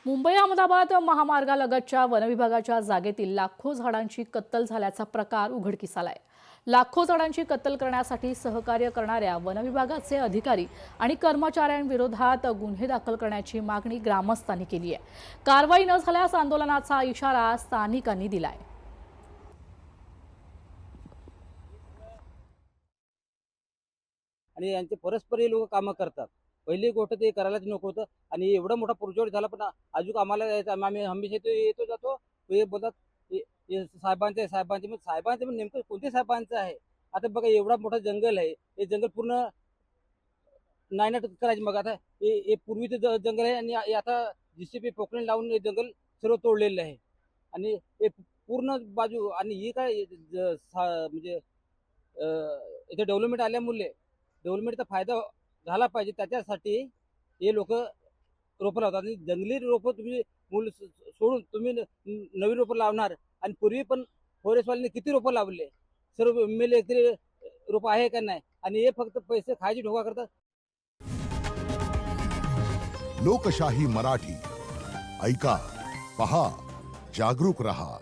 मुंबई अहमदाबाद महामार्गालगतच्या वनविभागाच्या जागेतील लाखो झाडांची कत्तल झाल्याचा प्रकार उघडकीस आलाय। लाखो झाडांची कत्तल करण्यासाठी सहकार्य करणाऱ्या वनविभागाचे अधिकारी आणि कर्मचाऱ्यांविरोधात गुन्हे दाखल करण्याची मागणी ग्रामस्थांनी केली आहे। कारवाई न झाल्यास आंदोलनाचा इशारा स्थानिकांनी दिलाय। आणि यांचे परस्पर हे लोक कामं करतात। पहिली गोष्ट ते करायलाच नको होतं आणि एवढा मोठा प्रोजेक्ट झाला, पण अजून आम्हाला यायचं, आम्ही हमेशा ते येतो जातो, हे बोलतात हे साहेबांचे मग साहेबांचे पण नेमकं कोणत्या साहेबांचं आहे? आता बघा एवढा मोठा जंगल आहे, हे जंगल पूर्ण नायनाट करायचे। मग आता हे पूर्वीचं जंगल आहे आणि आता जीसीपी पोकलेन लावून हे जंगल सर्व तोडलेलं आहे आणि हे पूर्ण बाजू आणि ही काय म्हणजे इथे डेव्हलपमेंट आल्यामुळे डेव्हलपमेंटचा फायदा झाला पाहिजे, त्याच्यासाठी हे लोक रोपं लावतात। आणि जंगली रोपं तुम्ही मूल सोडून तुम्ही नवीन रोपं लावणार आणि पूर्वी पण फॉरेस्टवाल्यांनी किती रोपं लावले, सर्व एमएलए तरी रोपं आहे का नाही, आणि हे फक्त पैसे खायची ढोका करतात। लोकशाही मराठी ऐका, पहा, जागरूक रहा।